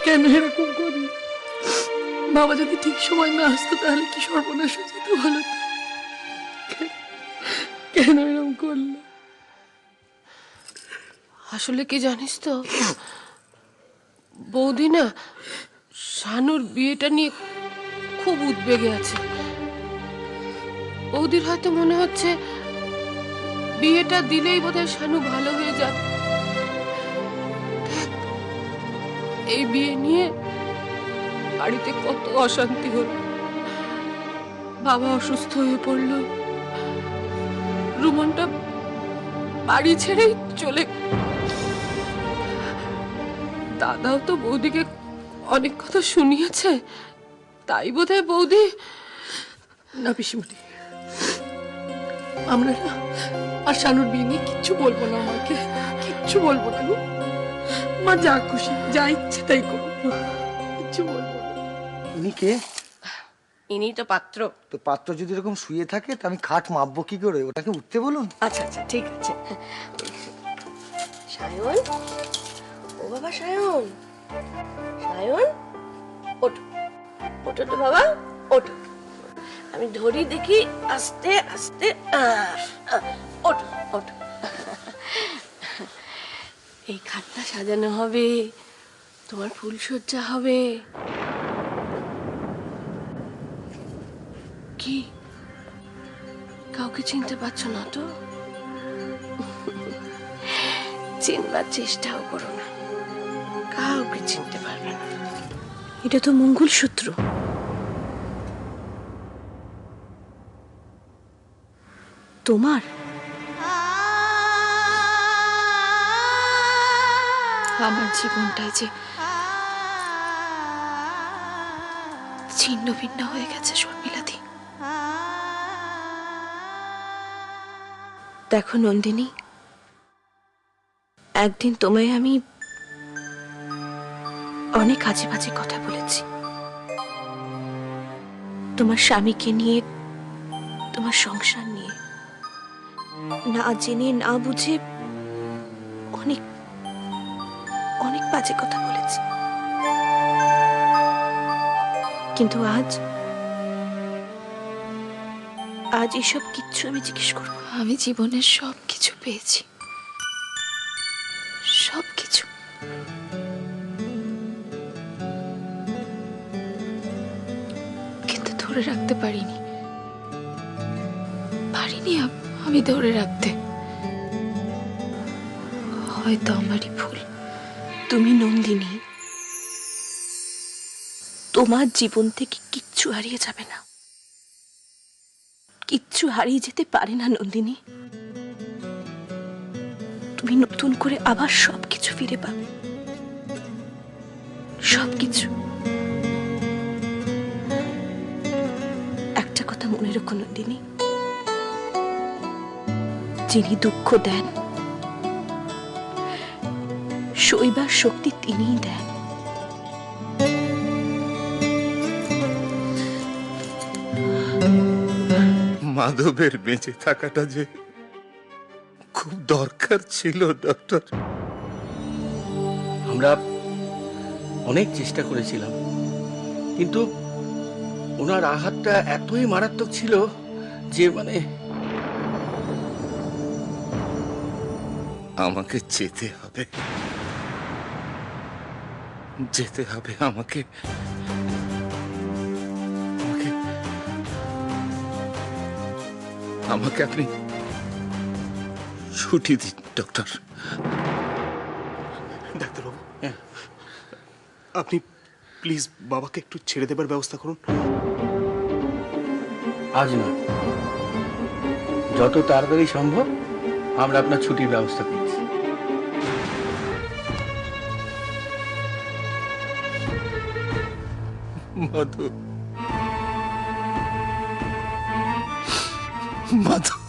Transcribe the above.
কেন এরকম করি? বাবা যদি ঠিক সময় না আসতো তাহলে কি সর্বনাশ হয়ে যেত বলো তো? কেন এরকম করলে? আসলে কি জানিস তো বৌদি না শানুর বিয়েটা নিয়ে খুব উদ্বেগে আছে। বৌদির হয়তো মনে হচ্ছে বিয়েটা দিলেই বোধহয় শানু ভালো হয়ে যাবে। এই বিয়ে নিয়ে বাড়িতে কত অশান্তি হল। বাবা অসুস্থ হয়ে পড়ল, রুমনটা বাড়ি ছেড়েই চলে। দাদাও তো বৌদিকে অনেক কথা শুনিয়েছে, তাই বোধহয় বৌদি। না পিসিমণি, আমরা না আর শানুর বিয়ে নিয়ে কিচ্ছু বলবো না। আমাকে কিচ্ছু বলবো না গো। মা যা খুশি যা ইচ্ছে তাই করো, কিচ্ছু বলবো না। ইনি কে? ইনি তো পাত্র। তো পাত্র যদি এরকম শুয়ে থাকে তা আমি খাট মাপবো কি করে? ওটাকে উঠতে বলুন। আচ্ছা আচ্ছা ঠিক আছে। সায়ন, ও বাবা সায়ন, সায়ন ওঠো, ওঠো তো বাবা, ওঠো। আমি ধরি দেখি, আস্তে আস্তে ওঠো ওঠো। এই খাটটা সাজানো হবে, তোমার ফুলসজ্জা হবে। কি কাউকে চিনতে পারছো না তো? চিনবার চেষ্টাও করো না, কাউকে চিনতে পারবে না। এটা তো মঙ্গলসূত্র। তোমার? আমার জীবনটাই যে ছিন্ন ভিন্ন হয়ে গেছে শর্মিলাদি। দেখো নন্দিনী, একদিন তোমায় আমি অনেক আজে বাজে কথা বলেছি। তোমার স্বামীকে নিয়ে, তোমার সংসার নিয়ে, না জেনে না বুঝে অনেক অনেক বাজে কথা বলেছি। কিন্তু আজ আজ এসব কিচ্ছু আমি জিজ্ঞেস করবো। আমি জীবনের সব কিছু পেয়েছি, সব কিছু। কিন্তু ধরে রাখতে পারিনি, আমি ধরে রাখতে। হয়তো আমারই ভুল। তুমি নন্দিনী, তোমার জীবন থেকে কিচ্ছু হারিয়ে যাবে না, কিচ্ছু হারিয়ে যেতে পারে না নন্দিনী। তুমি নতুন করে আবার সবকিছু ফিরে পাবে, সবকিছু। একটা কথা মনে রেখো নন্দিনী, যিনি দুঃখ দেন সইবার শক্তি তিনিই দেন। মাধবের বেঁচে থাকাটা যে খুব দরকার ছিল ডক্টর। আমরা অনেক চেষ্টা করেছিলাম, কিন্তু ওনার আঘাতটা এতই মারাত্মক ছিল যে আমাকে যেতে হবে, যেতে হবে আমাকে। আমাকে আপনি ছুটি দিন ডক্টর। ডাক্তারবাবু, আপনি প্লিজ বাবাকে একটু ছেড়ে দেবার ব্যবস্থা করুন। আজ না, যত তাড়াতাড়ি সম্ভব আমরা আপনার ছুটির ব্যবস্থা করছি। মাধব, মাধব।